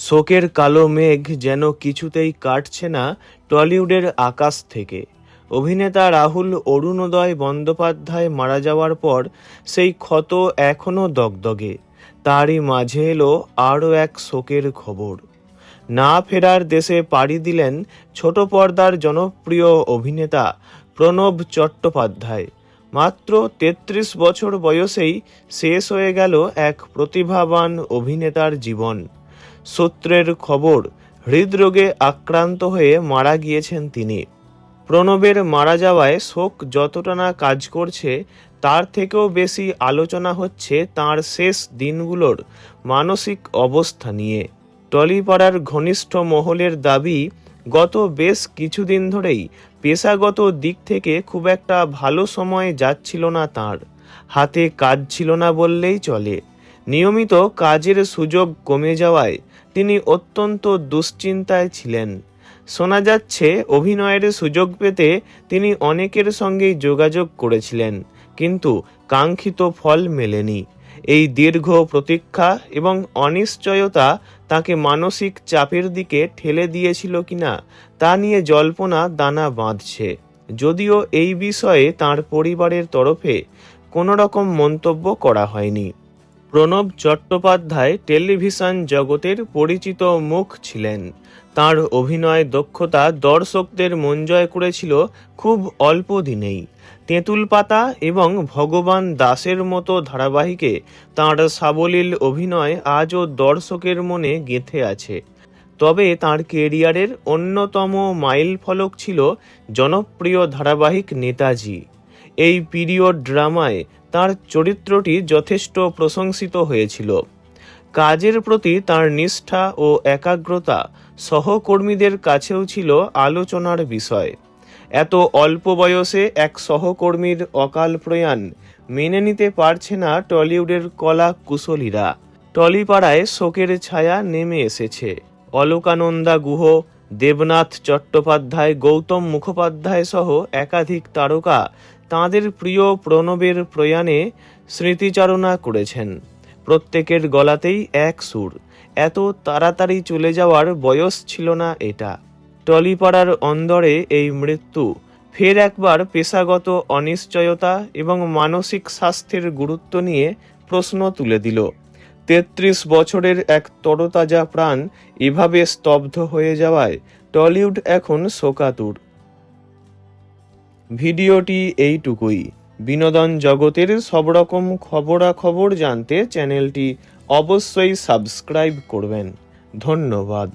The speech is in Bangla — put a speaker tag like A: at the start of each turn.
A: শোকের কালো মেঘ যেন কিছুতেই কাটছে না টলিউডের আকাশ থেকে। অভিনেতা রাহুল অরুণোদয় বন্দ্যোপাধ্যায় মারা যাওয়ার পর সেই ক্ষত এখনও দগদগে। তারই মাঝে এলো আরও এক শোকের খবর। না ফেরার দেশে পাড়ি দিলেন ছোট পর্দার জনপ্রিয় অভিনেতা প্রণব চট্টোপাধ্যায়। মাত্র ৩৩ বছর বয়সেই শেষ হয়ে গেল এক প্রতিভাবান অভিনেতার জীবন। সূত্রের খবর, হৃদরোগে আক্রান্ত হয়ে মারা গিয়েছেন তিনি। প্রণবের মারা যাওয়ায় শোক যতটা না কাজ করছে, তার থেকেও বেশি আলোচনা হচ্ছে তাঁর শেষ দিনগুলোর মানসিক অবস্থা নিয়ে। টলিপাড়ার ঘনিষ্ঠ মহলের দাবি, গত বেশ কিছুদিন ধরেই পেশাগত দিক থেকে খুব একটা ভালো সময় যাচ্ছিল না তাঁর। হাতে কাজ ছিল না বললেই চলে। নিয়মিত কাজের সুযোগ কমে যাওয়ায় তিনি অত্যন্ত দুশ্চিন্তায় ছিলেন। শোনা যাচ্ছে অভিনয়ের সুযোগ পেতে তিনি অনেকের সঙ্গেই যোগাযোগ করেছিলেন, কিন্তু কাঙ্ক্ষিত ফল মেলেনি। এই দীর্ঘ প্রতীক্ষা এবং অনিশ্চয়তা তাকে মানসিক চাপের দিকে ঠেলে দিয়েছিল কিনা তা নিয়ে জল্পনা দানা বাঁধছে। যদিও এই বিষয়ে তার পরিবারের তরফে কোনো রকম মন্তব্য করা হয়নি। প্রণব চট্টোপাধ্যায় টেলিভিশন জগতের পরিচিত মুখ ছিলেন। তাঁর অভিনয় দক্ষতা দর্শকদের মন জয় করেছিল খুব অল্প দিনেই। তেঁতুল পাতা এবং ভগবান দাসের মতো ধারাবাহিকে তাঁর সাবলীল অভিনয় আজও দর্শকের মনে গেঁথে আছে। তবে তাঁর কেরিয়ারের অন্যতম মাইলফলক ছিল জনপ্রিয় ধারাবাহিক নেতাজি। এই পিরিয়ড ড্রামায় তাঁর চরিত্রটি যথেষ্ট প্রশংসিত হয়েছিল। কাজের প্রতি তাঁর নিষ্ঠা ও একাগ্রতা সহকর্মীদের কাছেও ছিল আলোচনার বিষয়। এত অল্প বয়সে এক সহকর্মীর অকাল প্রয়াণ মেনে নিতে পারছে না টলিউডের কলা কুশলীরা। টলিপাড়ায় শোকের ছায়া নেমে এসেছে। অলকানন্দা গুহ, দেবনাথ চট্টোপাধ্যায়, গৌতম মুখোপাধ্যায় সহ একাধিক তারকা তাঁদের প্রিয় প্রণবের প্রয়াণে স্মৃতিচারণা করেছেন। প্রত্যেকের গলাতেই এক সুর, এত তাড়াতাড়ি চলে যাওয়ার বয়স ছিল না এটা। টলিপাড়ার অন্দরে এই মৃত্যু ফের একবার পেশাগত অনিশ্চয়তা এবং মানসিক স্বাস্থ্যের গুরুত্ব নিয়ে প্রশ্ন তুলে দিল। ৩৩ বছরের এক তরতাজা প্রাণ এভাবে স্তব্ধ হয়ে যাওয়ায় টলিউড এখন শোকাতুর। ভিডিওটি এইটুকুই। বিনোদন জগতের সব রকম খবরাখবর জানতে চ্যানেলটি অবশ্যই সাবস্ক্রাইব করবেন। ধন্যবাদ।